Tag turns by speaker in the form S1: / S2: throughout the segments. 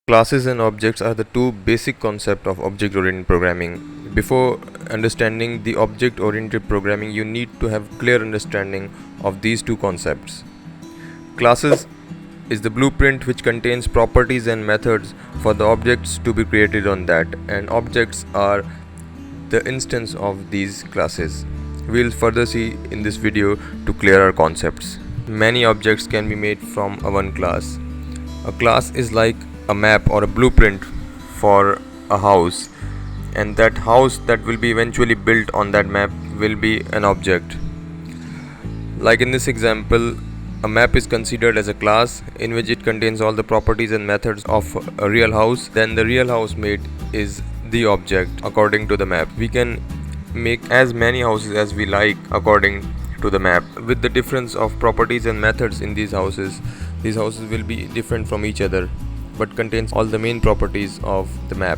S1: Classes and objects are the two basic concepts of object-oriented programming. Before understanding the object-oriented programming, you need to have clear understanding of these two concepts. Classes is the blueprint which contains properties and methods for the objects to be created on that, and objects are the instance of these classes. We'll further see in this video to clear our concepts. Many objects can be made from one class. A class is like a map or a blueprint for a house, and that house that will be eventually built on that map will be an object. Like in this example, a map is considered as a class in which it contains all the properties and methods of a real house. Then the real house made is the object according to the map. We can make as many houses as we like according to the map. With the difference of properties and methods in these houses will be different from each other, but contains all the main properties of the map.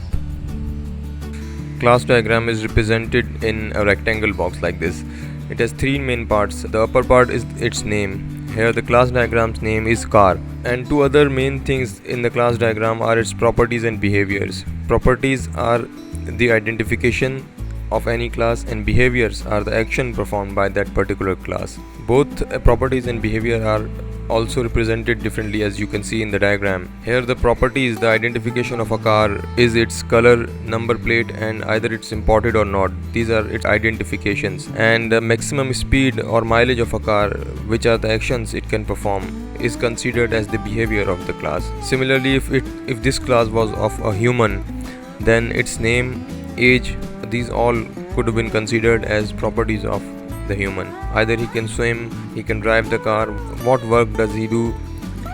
S1: Class diagram is represented in a rectangle box like this. It has three main parts. The upper part is its name. Here the class diagram's name is car, and two other main things in the class diagram are its properties and behaviors. Properties are the identification of any class, and behaviors are the action performed by that particular class. Both properties and behavior are also represented differently, as you can see in the diagram. Here the properties, the identification of a car is its color, number plate, and either it's imported or not. These are its identifications. And the maximum speed or mileage of a car, which are the actions it can perform, is considered as the behavior of the class. Similarly, if this class was of a human, then its name, age, these all could have been considered as properties of the human. Either he can swim, he can drive the car, what work does he do,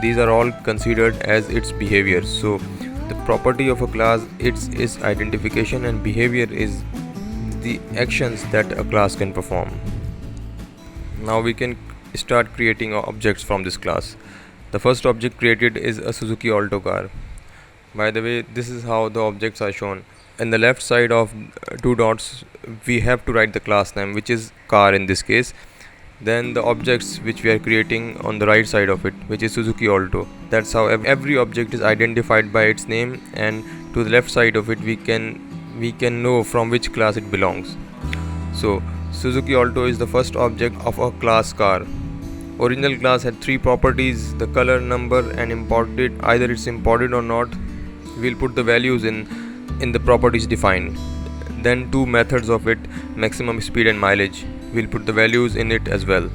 S1: these are all considered as its behaviors. So the property of a class, its identification, and behavior is the actions that a class can perform. Now we can start creating objects from this class. The first object created is a Suzuki Alto car. By the way, this is how the objects are shown. In the left side of two dots, we have to write the class name, which is car in this case. Then the objects which we are creating on the right side of it, which is Suzuki Alto. That's how every object is identified by its name, and to the left side of it we can know from which class it belongs. So Suzuki Alto is the first object of a class car. Original class had three properties: the color, number, and imported. Either it's imported or not, we'll put the values in the properties defined. Then two methods of it, maximum speed and mileage, we'll put the values in it as well.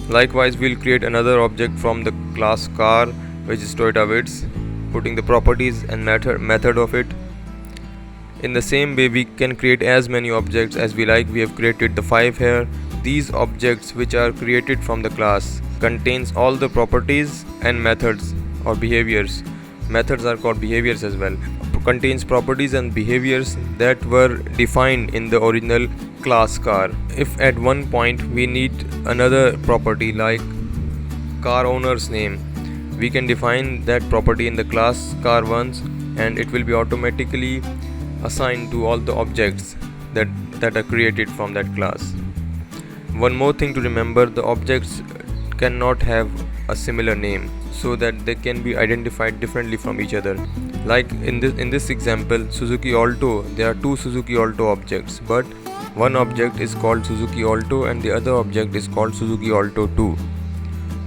S1: Likewise, we'll create another object from the class car, which is Toyota Vitz, putting the properties and method of it. In the same way, we can create as many objects as we like. We have created the 5 here. These objects which are created from the class contains all the properties and methods or behaviors. Methods are called behaviors as well. Contains properties and behaviors that were defined in the original class car. If at one point we need another property like car owner's name, we can define that property in the class car once, and it will be automatically assigned to all the objects that are created from that class. One more thing to remember, the objects cannot have a similar name, so that they can be identified differently from each other. Like in this example, Suzuki Alto, there are two Suzuki Alto objects, but one object is called Suzuki Alto and the other object is called Suzuki Alto 2.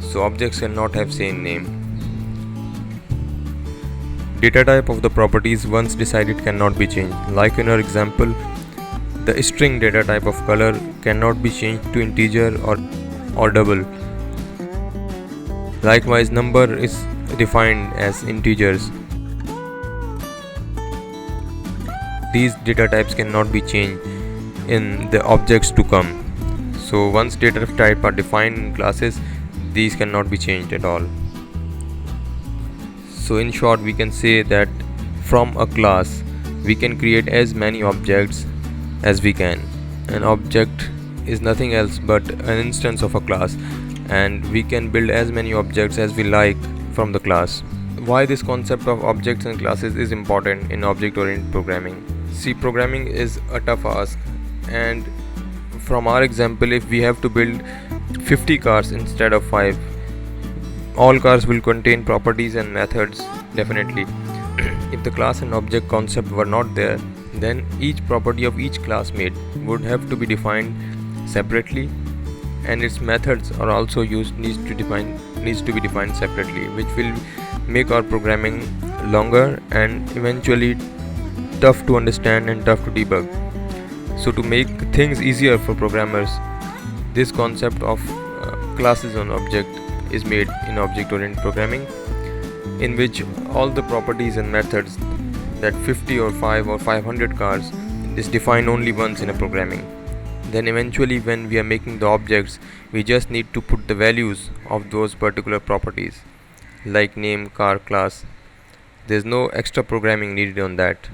S1: So objects cannot have same name. Data type of the properties once decided cannot be changed. Like in our example, the string data type of color cannot be changed to integer or double. Likewise, number is defined as integers. These data types cannot be changed in the objects to come. So once data type are defined in classes, these cannot be changed at all. So in short, we can say that from a class we can create as many objects as we can. An object is nothing else but an instance of a class, and we can build as many objects as we like from the class. Why this concept of objects and classes is important in object-oriented programming? See, programming is a tough ask, and from our example, if we have to build 50 cars instead of 5, all cars will contain properties and methods definitely. If the class and object concept were not there, then each property of each classmate would have to be defined separately, and its methods are also needs to be defined separately, which will make our programming longer and eventually tough to understand and tough to debug. So to make things easier for programmers, this concept of classes on object is made in object-oriented programming, in which all the properties and methods that 50 or 5 or 500 cars is defined only once in a programming. Then eventually when we are making the objects, we just need to put the values of those particular properties like name, car, class. There's no extra programming needed on that.